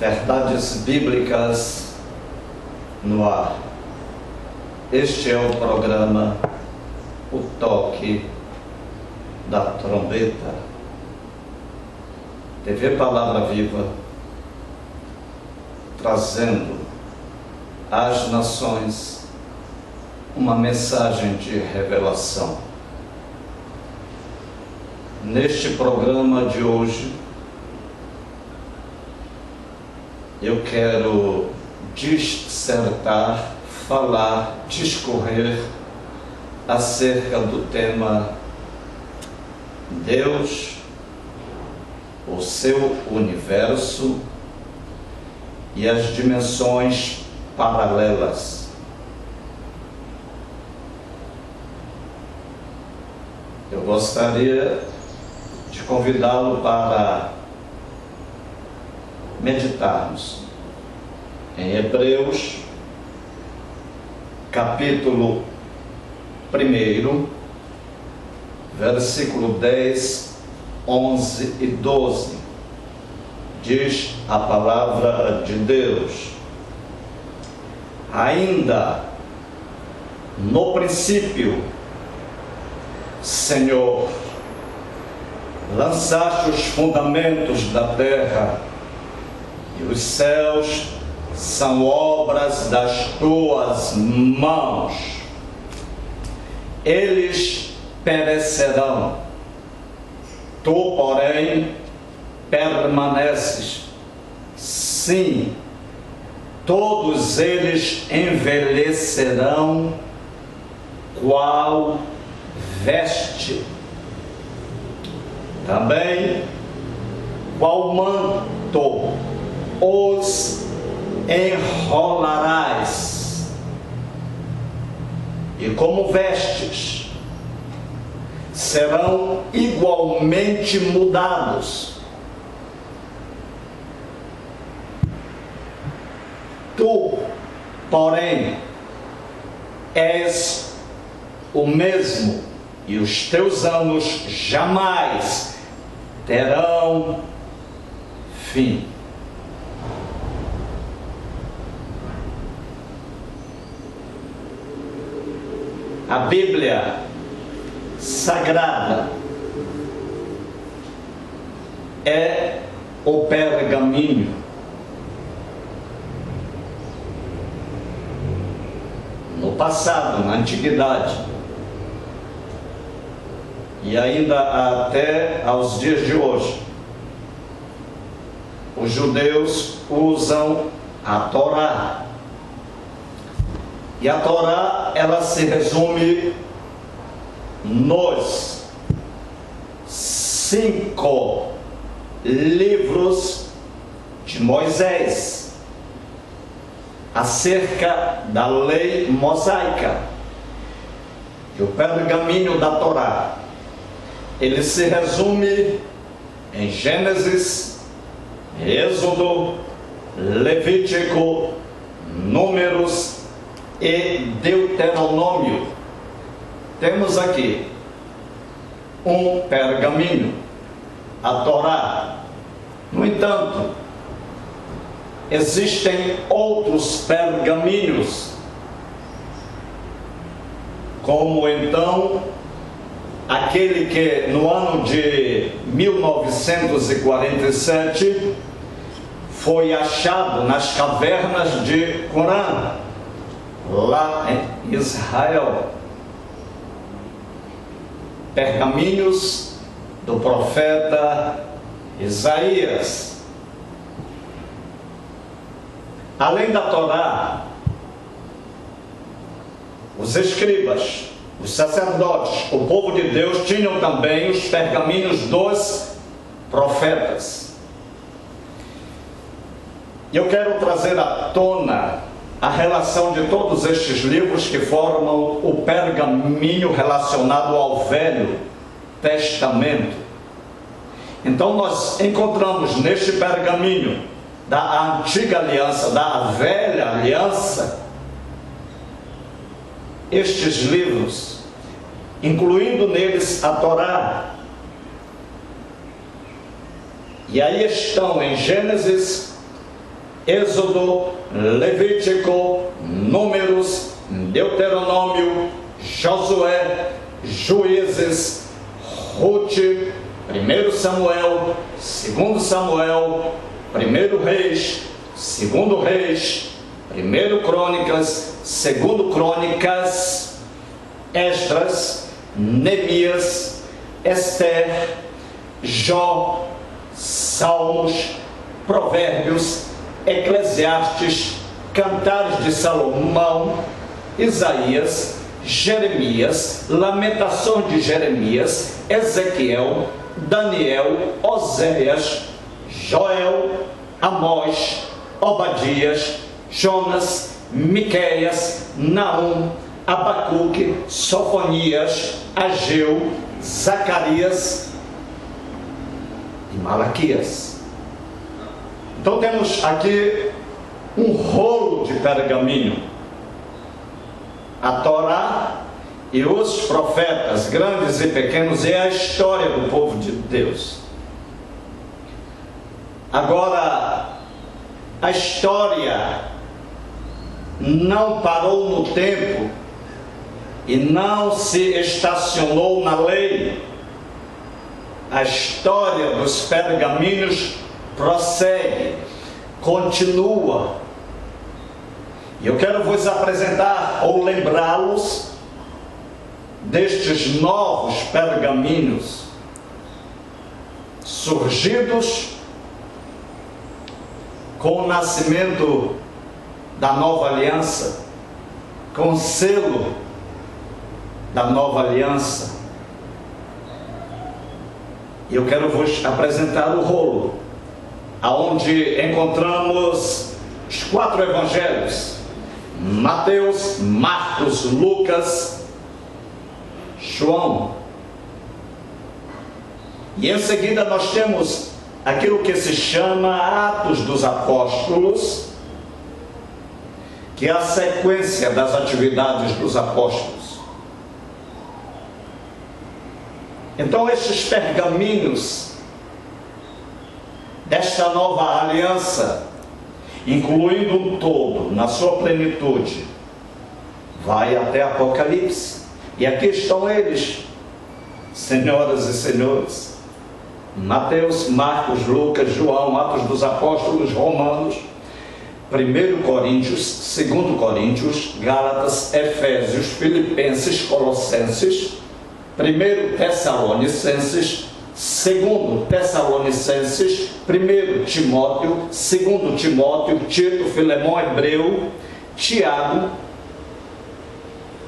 Verdades Bíblicas no ar. Este é o programa O Toque da Trombeta. TV Palavra Viva, trazendo às nações uma mensagem de revelação. Neste programa de hoje, eu quero dissertar, falar, discorrer acerca do tema Deus, o seu universo e as dimensões paralelas. Eu gostaria de convidá-lo para meditarmos em Hebreus, capítulo 1, versículo 10, 11 e 12. Diz a palavra de Deus: ainda no princípio, Senhor, lançaste os fundamentos da terra, e os céus são obras das tuas mãos. Eles perecerão, tu, porém, permaneces. Sim, todos eles envelhecerão qual veste. Também, qual manto os enrolarás, e como vestes serão igualmente mudados. Tu, porém, és o mesmo, e os teus anos jamais terão fim. A Bíblia Sagrada é o pergaminho. No passado, na antiguidade, e ainda até aos dias de hoje, os judeus usam a Torá. E a Torá, ela se resume nos 5 livros de Moisés, acerca da lei mosaica. E o pergaminho da Torá, ele se resume em Gênesis, Êxodo, Levítico, Números e Deuteronômio. Temos aqui um pergaminho, a Torá. No entanto, existem outros pergaminhos, como então aquele que no ano de 1947 foi achado nas cavernas de Qumran, lá em Israel. Pergaminhos do profeta Isaías. Além da Torá, os escribas, os sacerdotes, o povo de Deus tinham também os pergaminhos dos profetas. E eu quero trazer à tona a relação de todos estes livros que formam o pergaminho relacionado ao Velho Testamento. Então nós encontramos neste pergaminho da antiga aliança, da velha aliança, estes livros, incluindo neles a Torá. E aí estão em Gênesis, Êxodo, Levítico, Números, Deuteronômio, Josué, Juízes, Ruth, 1 Samuel, 2 Samuel, 1 Reis, 2 Reis, 1 Crônicas, 2 Crônicas, Esdras, Neemias, Esther, Jó, Salmos, Provérbios, Eclesiastes, Cantares de Salomão, Isaías, Jeremias, Lamentações de Jeremias, Ezequiel, Daniel, Oséias, Joel, Amós, Obadias, Jonas, Miqueias, Naum, Abacuque, Sofonias, Ageu, Zacarias e Malaquias. Então temos aqui um rolo de pergaminho. A Torá e os profetas, grandes e pequenos, é a história do povo de Deus. Agora, a história não parou no tempo e não se estacionou na lei. A história dos pergaminhos prossegue, continua. E eu quero vos apresentar ou lembrá-los destes novos pergaminhos surgidos com o nascimento da nova aliança, com o selo da nova aliança. E eu quero vos apresentar o rolo, aonde encontramos os 4 evangelhos: Mateus, Marcos, Lucas, João. E em seguida nós temos aquilo que se chama Atos dos Apóstolos, que é a sequência das atividades dos apóstolos. Então estes pergaminhos desta nova aliança, incluindo um todo, na sua plenitude, vai até Apocalipse. E aqui estão eles, senhoras e senhores: Mateus, Marcos, Lucas, João, Atos dos Apóstolos, Romanos, 1 Coríntios, 2 Coríntios, Gálatas, Efésios, Filipenses, Colossenses, 1 Tessalonicenses, 2 Tessalonicenses, 1 Timóteo, 2 Timóteo, Tito, Filemão, Hebreu, Tiago,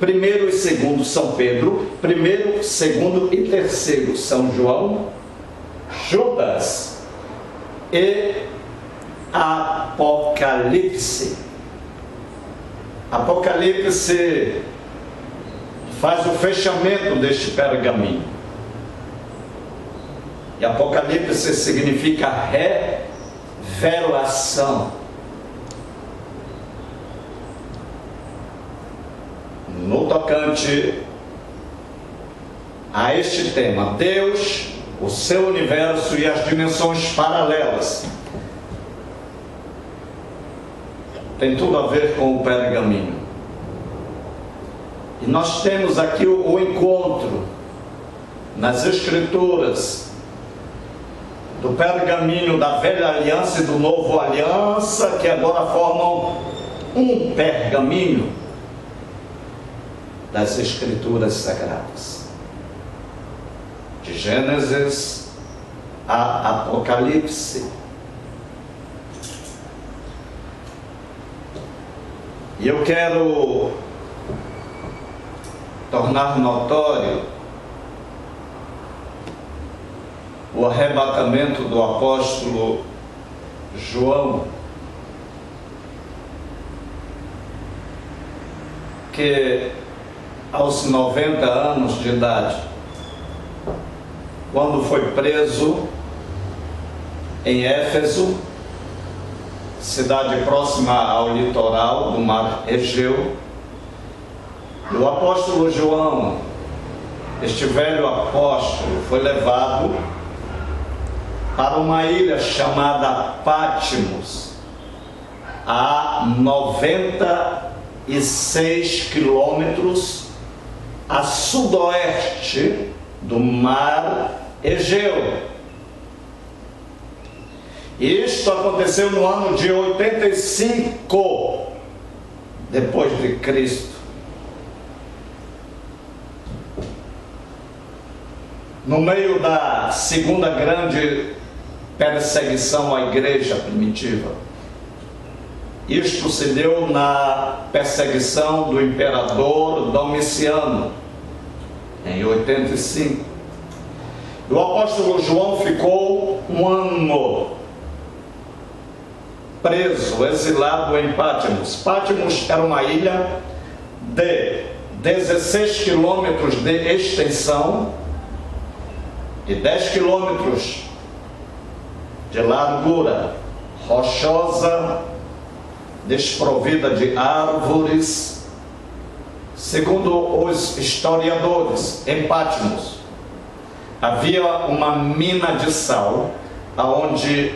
1 e 2 São Pedro, 1, 2 e 3 São João, Judas e Apocalipse. Apocalipse faz o fechamento deste pergaminho. E Apocalipse significa revelação. No tocante a este tema, Deus, o seu universo e as dimensões paralelas, tem tudo a ver com o pergaminho. E nós temos aqui o encontro nas Escrituras do pergaminho da velha aliança e do novo aliança, que agora formam um pergaminho das Escrituras Sagradas, de Gênesis a Apocalipse. E eu quero tornar notório o arrebatamento do apóstolo João, que aos 90 anos de idade, quando foi preso em Éfeso, cidade próxima ao litoral do mar Egeu, o apóstolo João, este velho apóstolo, foi levado para uma ilha chamada Patmos, a 96 quilômetros a sudoeste do mar Egeu. Isto aconteceu no ano de 85 depois de Cristo. No meio da segunda grande perseguição à igreja primitiva. Isto se deu na perseguição do imperador Domiciano, em 85. O apóstolo João ficou um ano preso, exilado em Pátimos. Pátimos era uma ilha de 16 quilômetros de extensão e 10 quilômetros de largura, rochosa, desprovida de árvores. Segundo os historiadores, em Pátimos havia uma mina de sal onde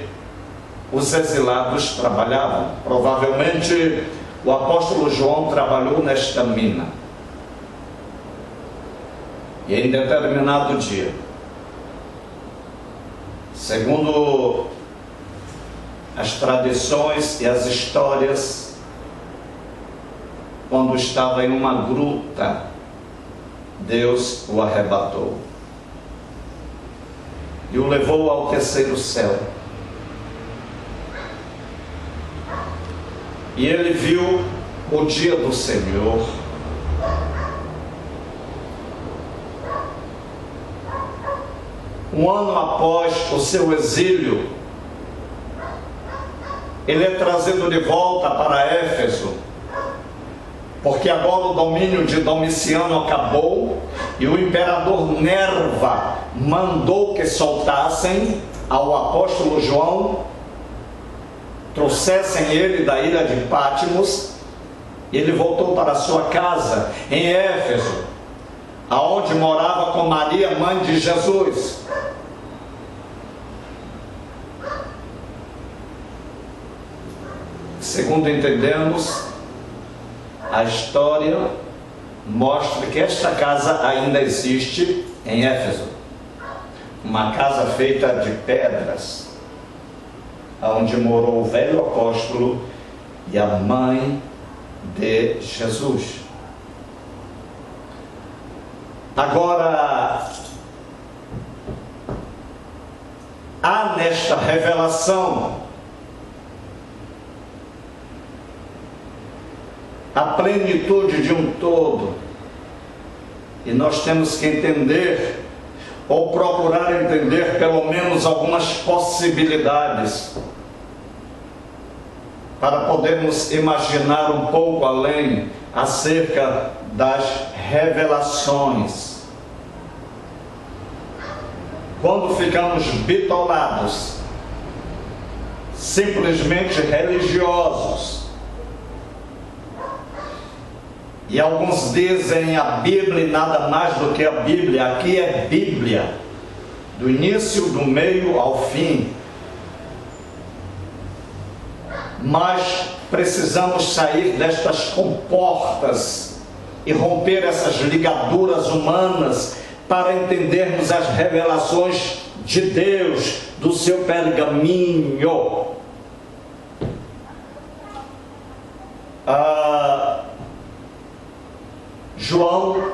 os exilados trabalhavam. Provavelmente o apóstolo João trabalhou nesta mina. E em determinado dia, segundo as tradições e as histórias, quando estava em uma gruta, Deus o arrebatou e o levou ao terceiro céu. E ele viu o dia do Senhor. Um ano após o seu exílio, ele é trazido de volta para Éfeso, porque agora o domínio de Domiciano acabou e o imperador Nerva mandou que soltassem ao apóstolo João, trouxessem ele da ilha de Pátimos, e ele voltou para sua casa em Éfeso, aonde morava com Maria, mãe de Jesus. Segundo entendemos, a história mostra que esta casa ainda existe em Éfeso. Uma casa feita de pedras, onde morou o velho apóstolo e a mãe de Jesus. Agora, há nesta revelação a plenitude de um todo, e nós temos que entender, ou procurar entender pelo menos algumas possibilidades, para podermos imaginar um pouco além acerca das revelações. Quando ficamos bitolados, simplesmente religiosos, e alguns dizem a Bíblia e nada mais do que a Bíblia. Aqui é Bíblia, do início, do meio ao fim. Mas precisamos sair destas comportas e romper essas ligaduras humanas para entendermos as revelações de Deus, do seu pergaminho. João,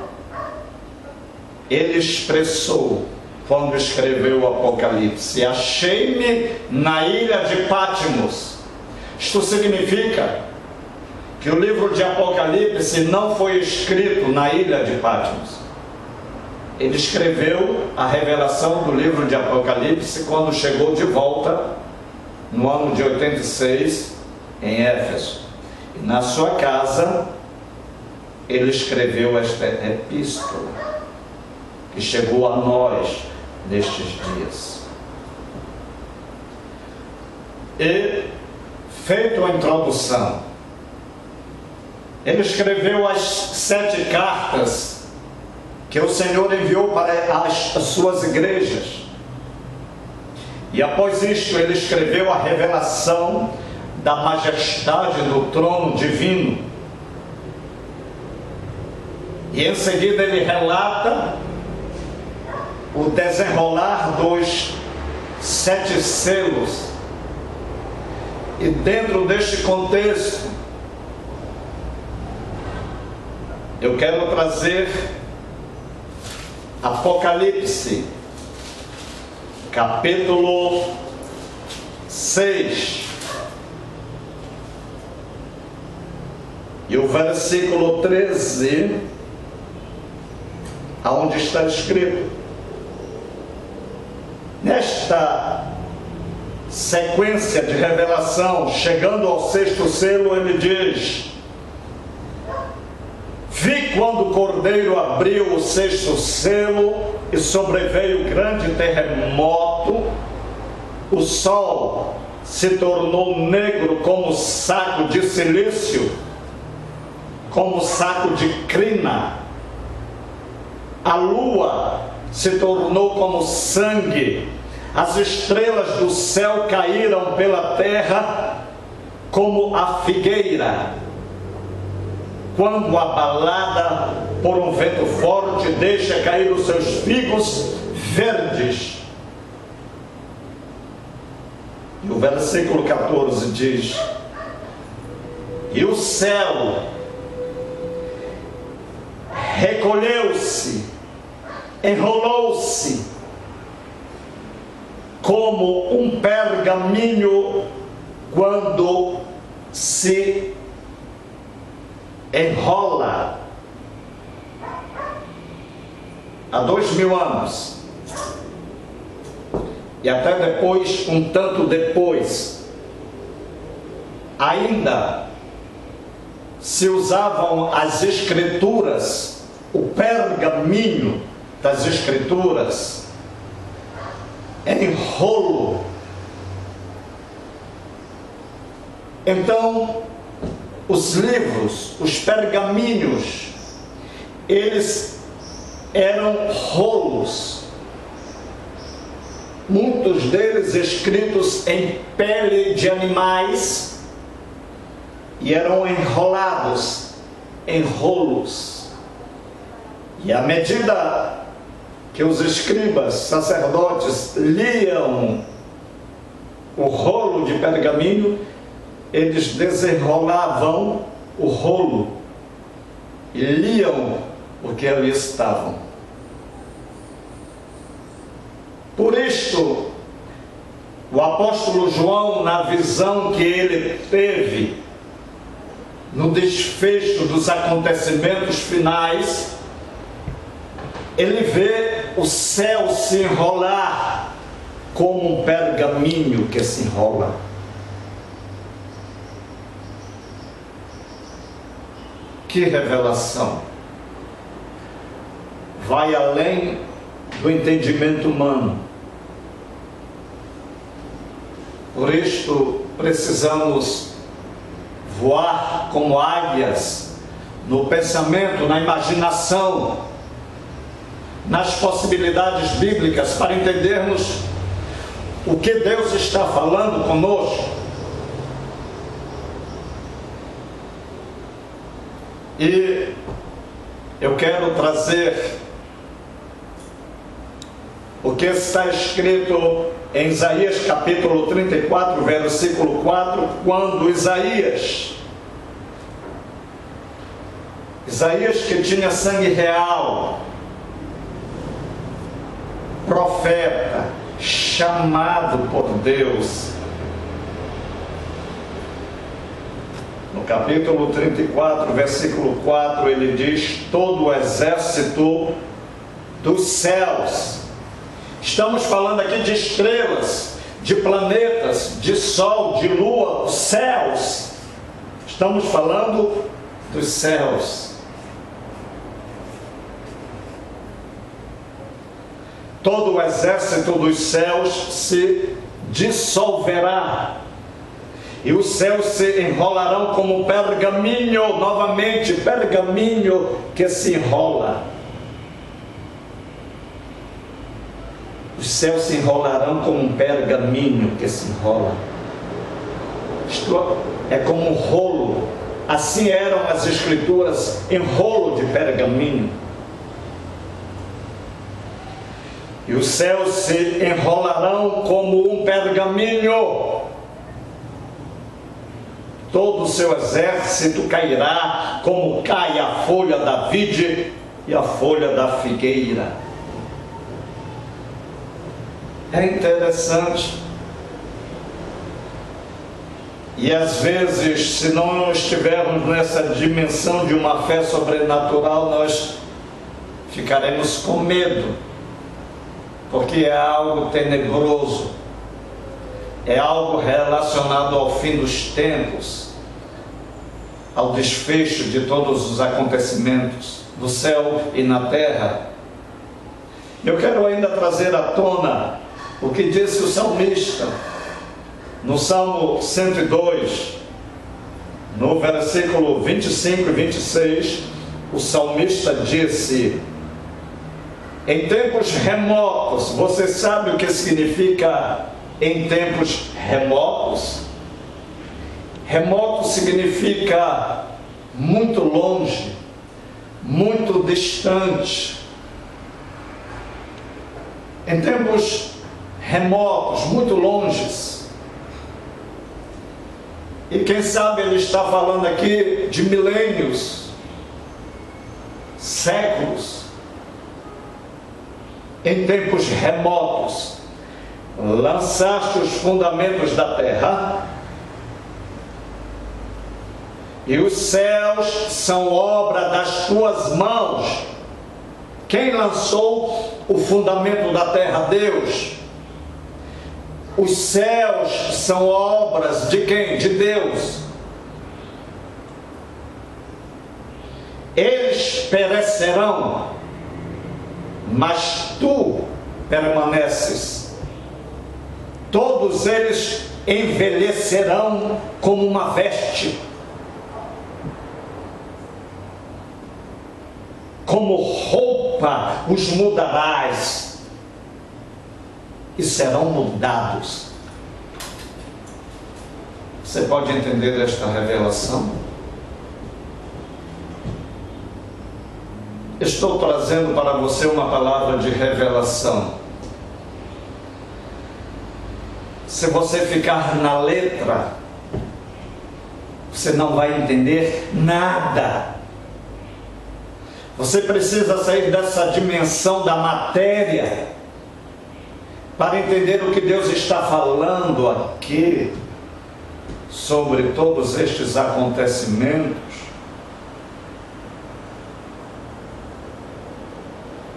ele expressou, quando escreveu o Apocalipse: achei-me na ilha de Pátimos. Isto significa que o livro de Apocalipse não foi escrito na ilha de Pátimos. Ele escreveu a revelação do livro de Apocalipse quando chegou de volta, no ano de 86, em Éfeso. E na sua casa, ele escreveu esta epístola, que chegou a nós nestes dias. E, feito a introdução, ele escreveu as 7 cartas que o Senhor enviou para as suas igrejas. E após isto, ele escreveu a revelação da majestade do trono divino. E em seguida ele relata o desenrolar dos 7 selos. E dentro deste contexto, eu quero trazer Apocalipse, capítulo 6, e o versículo 13, aonde está escrito: nesta sequência de revelação, chegando ao 6º selo, ele diz: vi quando o Cordeiro abriu o 6º selo e sobreveio grande terremoto, o sol se tornou negro como saco de silício, como saco de crina, a lua se tornou como sangue, as estrelas do céu caíram pela terra como a figueira, quando abalada por um vento forte deixa cair os seus figos verdes. E o versículo 14 diz: e o céu recolheu-se, enrolou-se como um pergaminho quando se enrola há 2000 anos, e até depois, um tanto depois, ainda se usavam as escrituras, o pergaminho das escrituras, em rolo. Então, os livros, os pergaminhos, eles eram rolos, muitos deles escritos em pele de animais, e eram enrolados em rolos. E à medida que os escribas, sacerdotes, liam o rolo de pergaminho, eles desenrolavam o rolo e liam o que ali estavam. Por isto, o apóstolo João, na visão que ele teve no desfecho dos acontecimentos finais, ele vê o céu se enrolar como um pergaminho que se enrola. Que revelação! Vai além do entendimento humano. Por isto, precisamos voar como águias no pensamento, na imaginação, nas possibilidades bíblicas, para entendermos o que Deus está falando conosco. E eu quero trazer o que está escrito em Isaías capítulo 34, versículo 4, quando Isaías que tinha sangue real, profeta, chamado por Deus, no capítulo 34, versículo 4, ele diz: todo o exército dos céus. Estamos falando aqui de estrelas, de planetas, de sol, de lua, céus. Estamos falando dos céus. Todo o exército dos céus se dissolverá, e os céus se enrolarão como um pergaminho, novamente, pergaminho que se enrola. Os céus se enrolarão como um pergaminho que se enrola. Isto é como um rolo. Assim eram as escrituras em rolo de pergaminho. E os céus se enrolarão como um pergaminho. Todo o seu exército cairá como cai a folha da vide e a folha da figueira. É interessante. E às vezes, se não estivermos nessa dimensão de uma fé sobrenatural, nós ficaremos com medo, porque é algo tenebroso, é algo relacionado ao fim dos tempos, ao desfecho de todos os acontecimentos do céu e na terra. Eu quero ainda trazer à tona o que disse o salmista no Salmo 102, no versículo 25 e 26, o salmista disse: em tempos remotos, você sabe o que significa em tempos remotos? Remoto significa muito longe, muito distante. Em tempos remotos, muito longes. E quem sabe ele está falando aqui de milênios, séculos. Em tempos remotos, lançaste os fundamentos da terra, e os céus são obra das tuas mãos. Quem lançou o fundamento da terra? Deus. Os céus são obras de quem? De Deus. Eles perecerão, mas tu permaneces. Todos eles envelhecerão como uma veste, como roupa os mudarás, e serão mudados. Você pode entender esta revelação? Estou trazendo para você uma palavra de revelação. Se você ficar na letra, você não vai entender nada. Você precisa sair dessa dimensão da matéria para entender o que Deus está falando aqui sobre todos estes acontecimentos.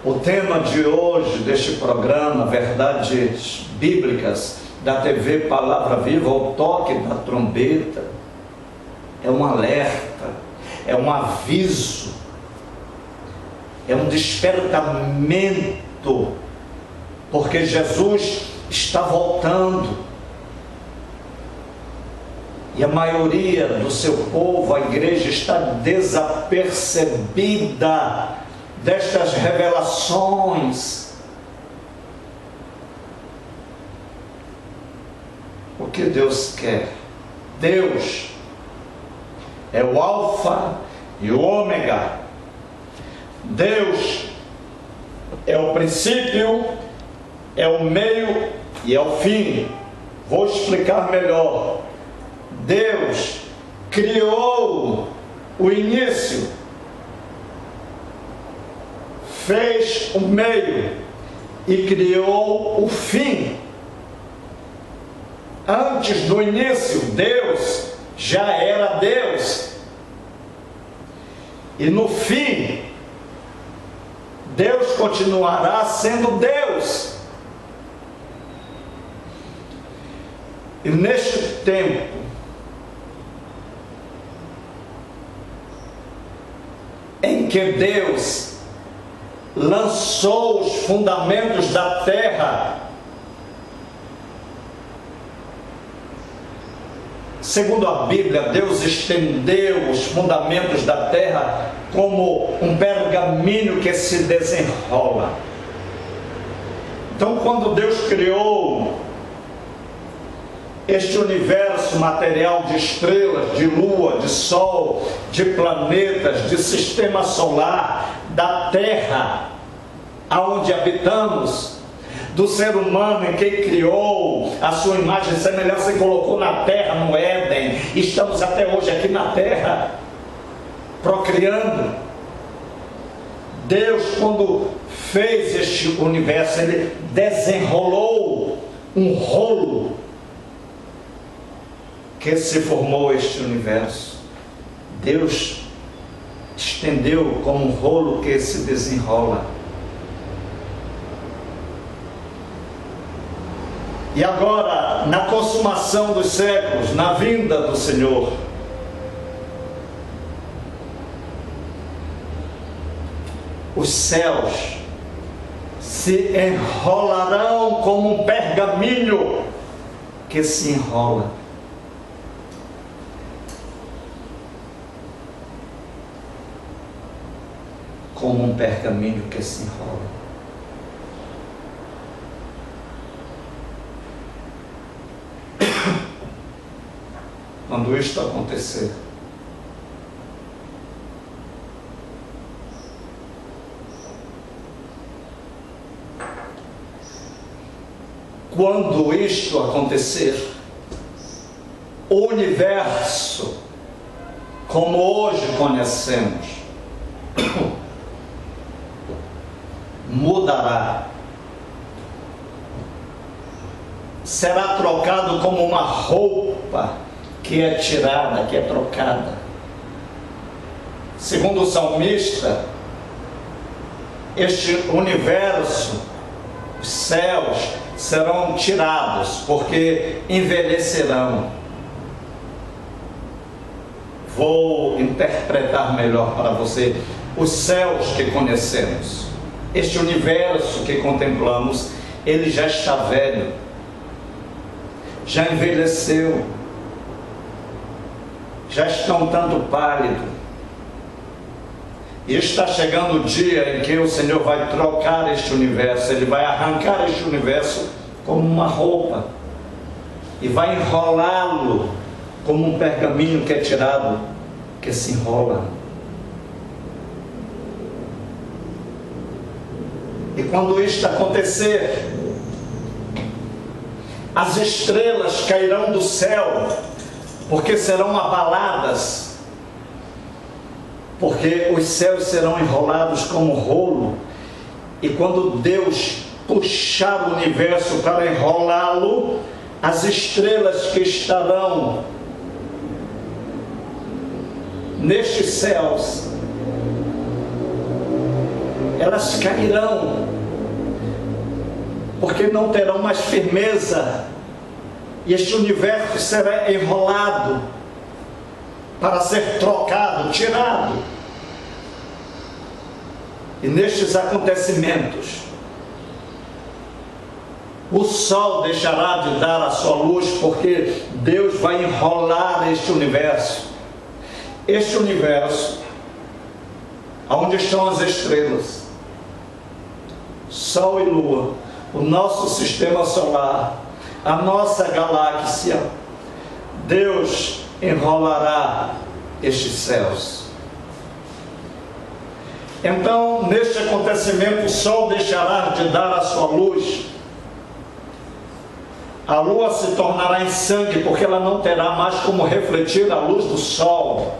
O tema de hoje deste programa, Verdades Bíblicas, da TV Palavra Viva, o toque da trombeta, é um alerta, é um aviso, é um despertamento, porque Jesus está voltando, e a maioria do seu povo, a igreja, está desapercebida destas revelações. O que Deus quer? Deus é o Alfa e o Ômega. Deus é o princípio, é o meio e é o fim. Vou explicar melhor. Deus criou o início, fez o meio e criou o fim. Antes do início, Deus já era Deus. E no fim, Deus continuará sendo Deus. E neste tempo, em que Deus lançou os fundamentos da terra, segundo a Bíblia, Deus estendeu os fundamentos da terra como um pergaminho que se desenrola. Então, quando Deus criou este universo material de estrelas, de lua, de sol, de planetas, de sistema solar, da Terra, aonde habitamos, do ser humano em quem criou a sua imagem e semelhança e colocou na Terra, no Éden. Estamos até hoje aqui na Terra, procriando. Deus, quando fez este universo, Ele desenrolou um rolo que se formou este universo. Deus estendeu como um rolo que se desenrola. E agora, na consumação dos séculos, na vinda do Senhor, os céus se enrolarão como um pergaminho que se enrola. Como um pergaminho que se enrola. Quando isto acontecer, o universo, como hoje conhecemos, mudará. Será trocado como uma roupa que é tirada, que é trocada. Segundo o salmista, este universo, os céus, serão tirados, porque envelhecerão. Vou interpretar melhor para você. Os céus que conhecemos, este universo que contemplamos, ele já está velho, já envelheceu, já está um tanto pálido. E está chegando o dia em que o Senhor vai trocar este universo. Ele vai arrancar este universo como uma roupa e vai enrolá-lo como um pergaminho que é tirado, que se enrola. E quando isto acontecer, as estrelas cairão do céu, porque serão abaladas, porque os céus serão enrolados como rolo. E quando Deus puxar o universo para enrolá-lo, as estrelas que estarão nestes céus, elas cairão, porque não terão mais firmeza, e este universo será enrolado para ser trocado, tirado. E nestes acontecimentos, o sol deixará de dar a sua luz, porque Deus vai enrolar este universo. Este universo, onde estão as estrelas, Sol e Lua, o nosso sistema solar, a nossa galáxia, Deus enrolará estes céus. Então, neste acontecimento, o Sol deixará de dar a sua luz, a Lua se tornará em sangue, porque ela não terá mais como refletir a luz do Sol.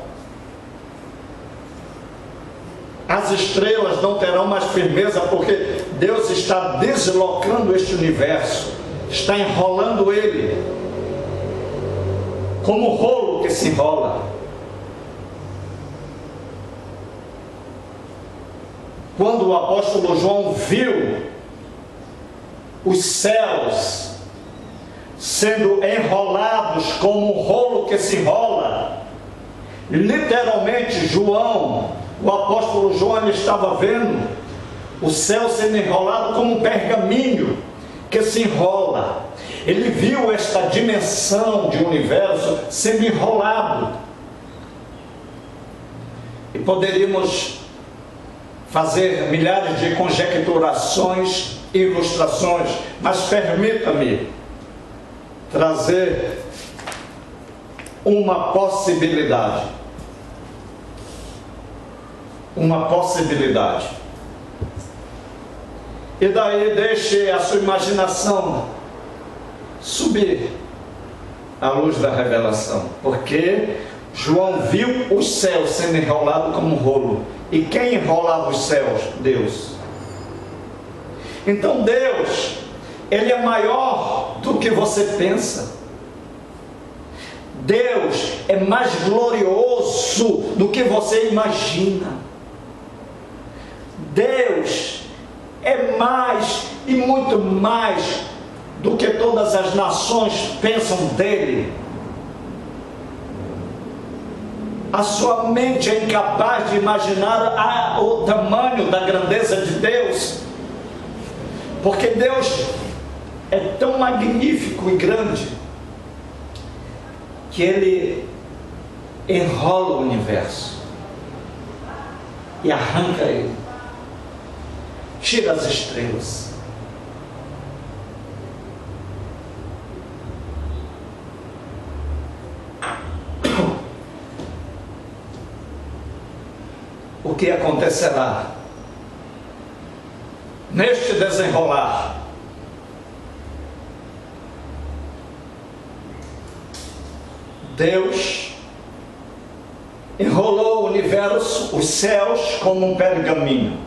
As estrelas não terão mais firmeza, porque Deus está deslocando este universo, está enrolando ele, como um rolo que se enrola. Quando o apóstolo João viu os céus sendo enrolados como um rolo que se enrola, literalmente João, o apóstolo João, ele estava vendo o céu sendo enrolado como um pergaminho que se enrola. Ele viu esta dimensão de universo sendo enrolado. E poderíamos fazer milhares de conjecturações e ilustrações, mas permita-me trazer uma possibilidade. Uma possibilidade. E daí deixe a sua imaginação subir à luz da revelação. Porque João viu os céus sendo enrolados como um rolo. E quem enrolava os céus? Deus. Então Deus, Ele é maior do que você pensa. Deus é mais glorioso do que você imagina. Deus é mais e muito mais do que todas as nações pensam dele. A sua mente é incapaz de imaginar o tamanho da grandeza de Deus, porque Deus é tão magnífico e grande que Ele enrola o universo e arranca ele, tira as estrelas. O que acontecerá neste desenrolar? Deus enrolou o universo, os céus, como um pergaminho.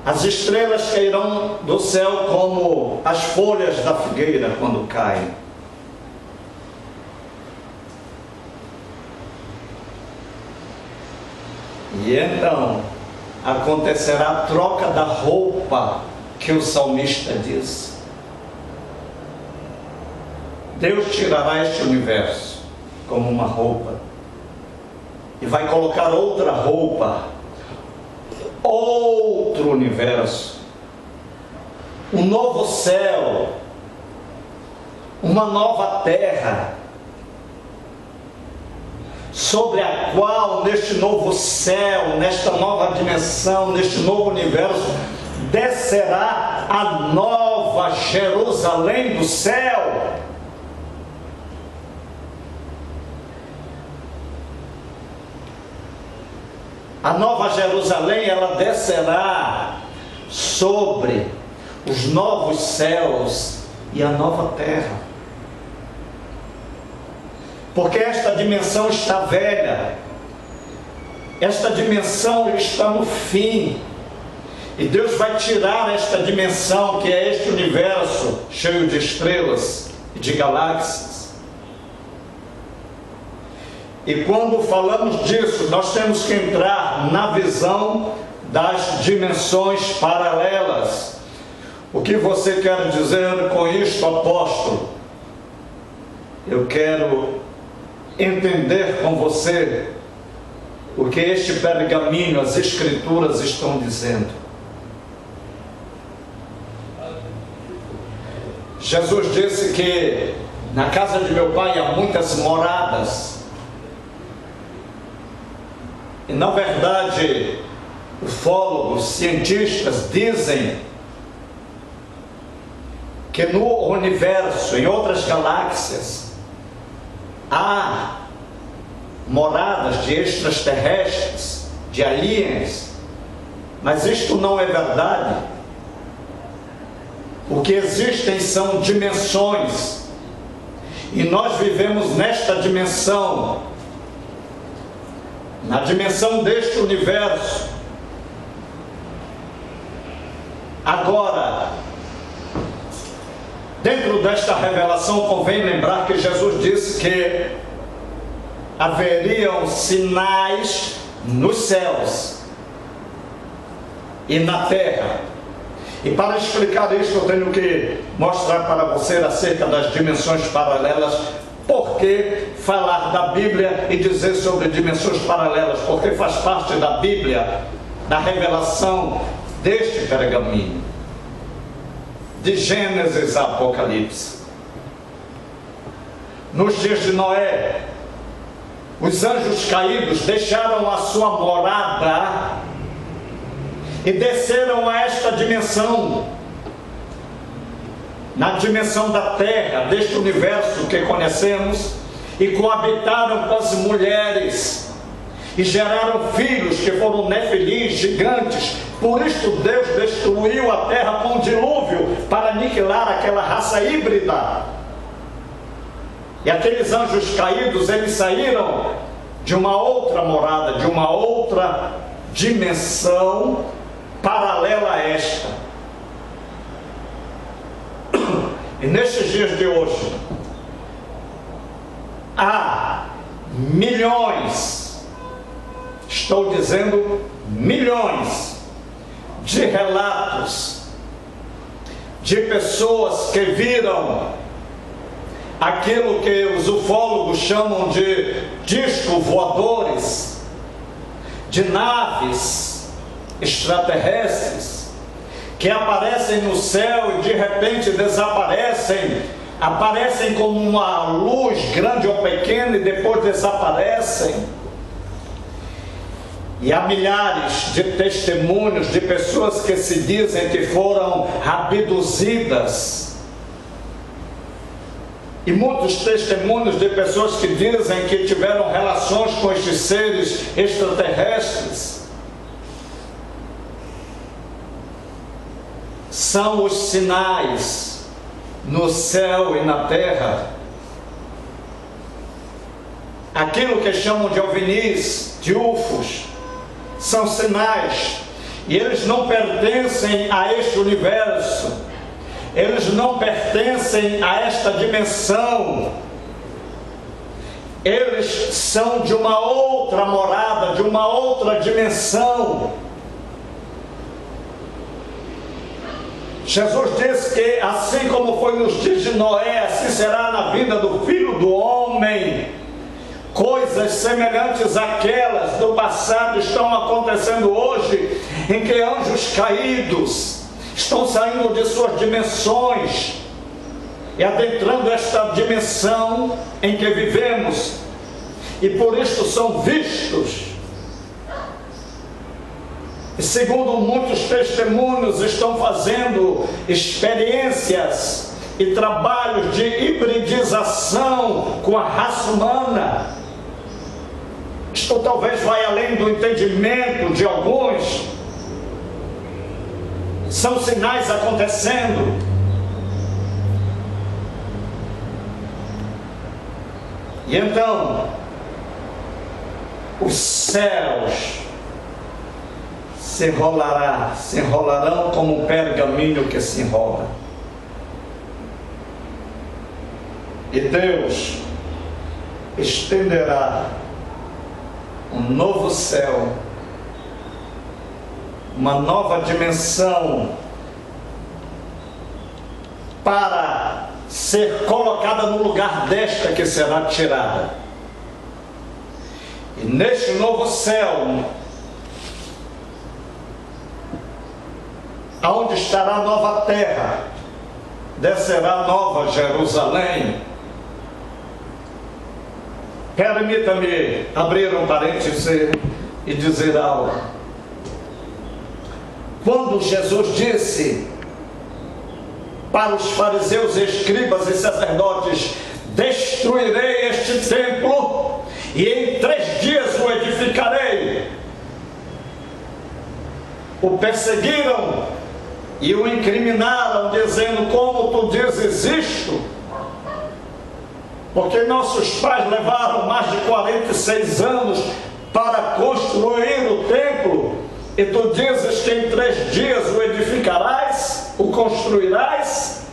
As estrelas cairão do céu como as folhas da figueira quando caem. E então acontecerá a troca da roupa que o salmista diz. Deus tirará este universo como uma roupa e vai colocar outra roupa, outro universo, um novo céu, uma nova terra, sobre a qual, neste novo céu, nesta nova dimensão, neste novo universo, descerá a nova Jerusalém do céu. A nova Jerusalém, ela descerá sobre os novos céus e a nova terra. Porque esta dimensão está velha, esta dimensão está no fim, e Deus vai tirar esta dimensão, que é este universo cheio de estrelas e de galáxias. E quando falamos disso, nós temos que entrar na visão das dimensões paralelas. O que você quer dizer com isto, apóstolo? Eu quero entender com você o que este pergaminho, as escrituras estão dizendo. Jesus disse que na casa de meu pai há muitas moradas. E na verdade, ufólogos, cientistas dizem que no universo, em outras galáxias, há moradas de extraterrestres, de aliens, mas isto não é verdade. O que existem são dimensões, e nós vivemos nesta dimensão, na dimensão deste universo. Agora, dentro desta revelação, convém lembrar que Jesus disse que haveriam sinais nos céus e na terra. E para explicar isso, eu tenho que mostrar para você acerca das dimensões paralelas. Por que falar da Bíblia e dizer sobre dimensões paralelas? Porque faz parte da Bíblia, da revelação deste pergaminho, de Gênesis a Apocalipse. Nos dias de Noé, os anjos caídos deixaram a sua morada e desceram a esta dimensão. na dimensão da terra, deste universo que conhecemos, e coabitaram com as mulheres, e geraram filhos que foram nefilim, gigantes. Por isto Deus destruiu a terra com um dilúvio, para aniquilar aquela raça híbrida. E aqueles anjos caídos, eles saíram de uma outra morada, de uma outra dimensão paralela a esta. E nestes dias de hoje, há milhões, estou dizendo milhões, de relatos de pessoas que viram aquilo que os ufólogos chamam de discos voadores, de naves extraterrestres, que aparecem no céu e de repente desaparecem, aparecem como uma luz grande ou pequena e depois desaparecem. E há milhares de testemunhos de pessoas que se dizem que foram abduzidas. E muitos testemunhos de pessoas que dizem que tiveram relações com estes seres extraterrestres. São os sinais no céu e na terra. Aquilo que chamam de OVNIs, de UFOs, são sinais. E eles não pertencem a este universo. Eles não pertencem a esta dimensão. Eles são de uma outra morada, de uma outra dimensão. Jesus disse que assim como foi nos dias de Noé, assim será na vinda do Filho do Homem. Coisas semelhantes àquelas do passado estão acontecendo hoje, em que anjos caídos estão saindo de suas dimensões e adentrando esta dimensão em que vivemos, e por isso são vistos. E segundo muitos testemunhos, estão fazendo experiências e trabalhos de hibridização com a raça humana. Isto talvez vai além do entendimento de alguns. São sinais acontecendo. E então, os céus se enrolarão como um pergaminho que se enrola. E Deus estenderá um novo céu, uma nova dimensão, para ser colocada no lugar desta que será tirada. E neste novo céu, aonde estará a nova terra, descerá a nova Jerusalém. Permita-me abrir um parêntese e dizer algo. Quando Jesus disse para os fariseus, escribas e sacerdotes: destruirei este templo e em 3 dias o edificarei, o perseguiram e o incriminaram, dizendo: como tu dizes isto? Porque nossos pais levaram mais de 46 anos para construir o templo, e tu dizes que em 3 dias o edificarás, o construirás?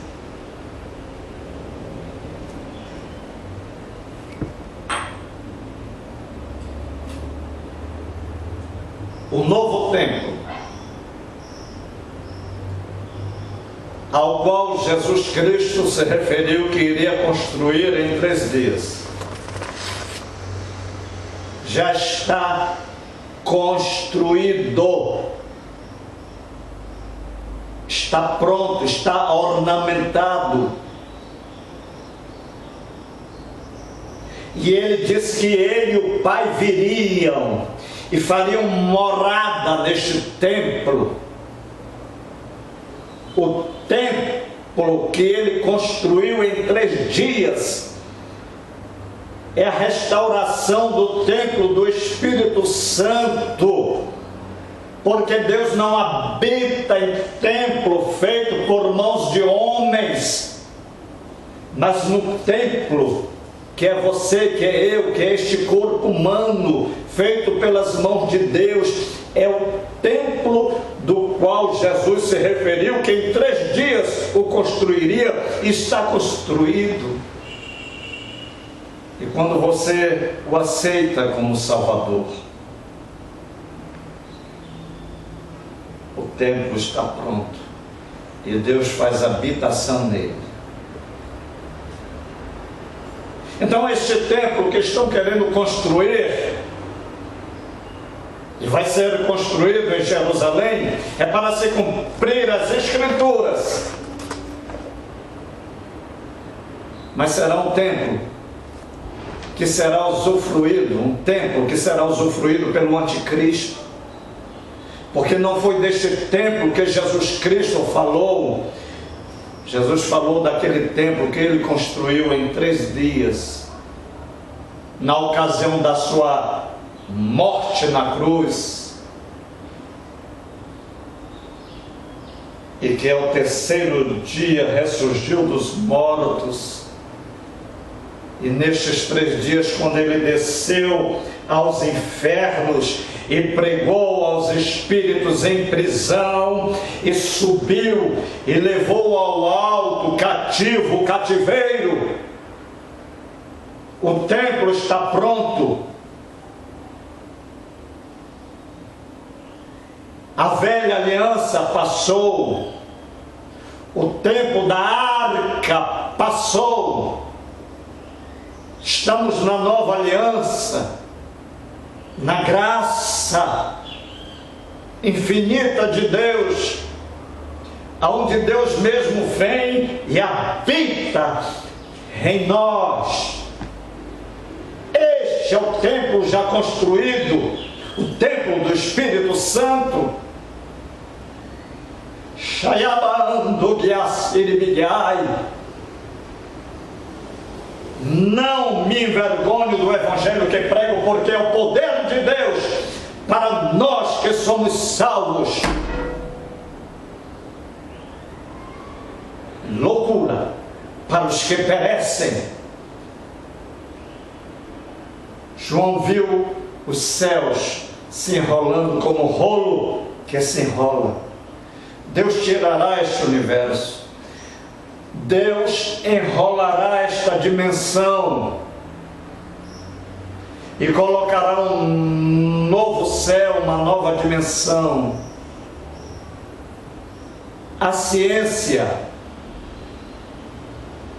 O novo templo, ao qual Jesus Cristo se referiu que iria construir em 3 dias, já está construído, está pronto, está ornamentado. E ele disse que ele e o Pai viriam e fariam morada neste templo. O templo que ele construiu em 3 dias é a restauração do templo do Espírito Santo, porque Deus não habita em templo feito por mãos de homens, mas no templo que é você, que é eu, que é este corpo humano feito pelas mãos de Deus. É o templo do qual Jesus se referiu, que em 3 dias o construiria, e está construído. E quando você o aceita como Salvador, o templo está pronto e Deus faz habitação nele. Então este templo que estão querendo construir, e vai ser construído em Jerusalém, é para se cumprir as Escrituras. Mas será um templo que será usufruído, pelo anticristo, porque não foi deste templo que Jesus Cristo falou. Jesus falou daquele templo que ele construiu em 3 dias, na ocasião da sua morte na cruz, e que ao 3º dia ressurgiu dos mortos. E nestes 3 dias, quando ele desceu aos infernos e pregou aos espíritos em prisão, e subiu e levou ao alto o cativeiro, o templo está pronto. A velha aliança passou, o tempo da arca passou. Estamos na nova aliança, na graça infinita de Deus, aonde Deus mesmo vem e habita em nós. Este é o templo já construído, o templo do Espírito Santo. Shayabando Giassiribigai. Não me envergonho do Evangelho que prego, porque é o poder de Deus para nós que somos salvos. Loucura para os que perecem. João viu os céus se enrolando como rolo que se enrola. Deus tirará este universo. Deus enrolará esta dimensão e colocará um novo céu, uma nova dimensão. A ciência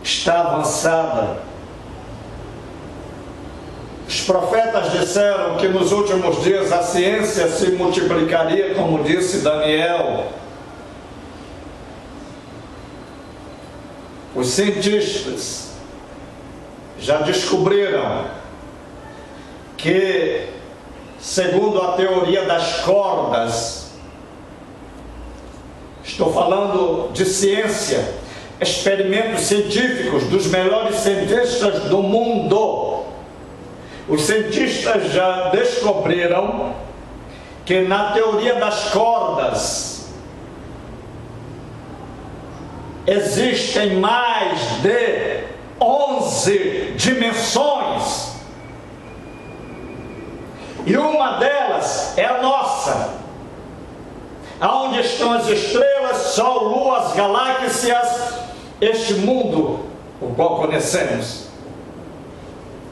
está avançada. Os profetas disseram que nos últimos dias a ciência se multiplicaria, como disse Daniel. Os cientistas já descobriram que, segundo a teoria das cordas, estou falando de ciência, experimentos científicos dos melhores cientistas do mundo, os cientistas já descobriram que na teoria das cordas existem mais de 11 dimensões, e uma delas é a nossa, aonde estão as estrelas, sol, lua, as galáxias, este mundo o qual conhecemos.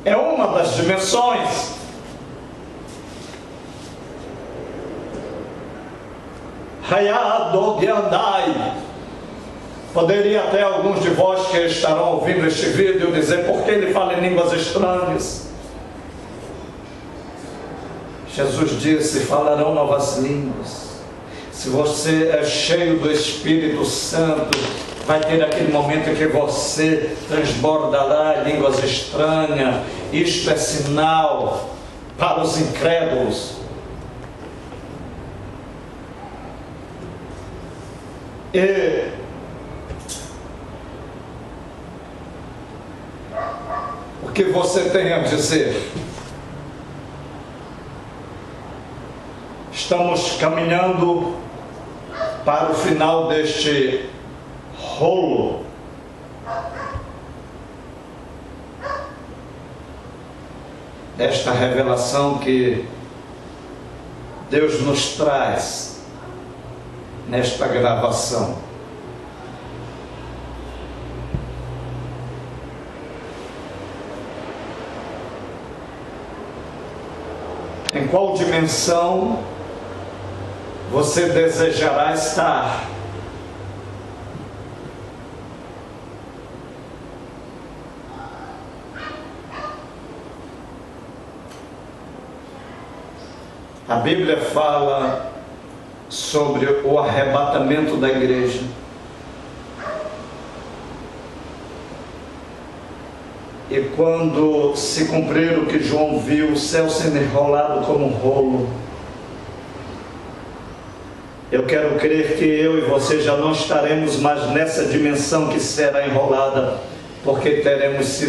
É uma das dimensões. Hayado Gyandai. Poderia até alguns de vós que estarão ouvindo este vídeo dizer: por que ele fala em línguas estranhas? Jesus disse: falarão novas línguas. Se você é cheio do Espírito Santo, vai ter aquele momento em que você transbordará em línguas estranhas. Isto é sinal para os incrédulos. E o que você tem a dizer. Estamos caminhando para o final deste rolo. Desta revelação que Deus nos traz nesta gravação. Em qual dimensão você desejará estar? A Bíblia fala sobre o arrebatamento da igreja. E quando se cumprir o que João viu, o céu sendo enrolado como um rolo, eu quero crer que eu e você já não estaremos mais nessa dimensão que será enrolada, porque teremos sido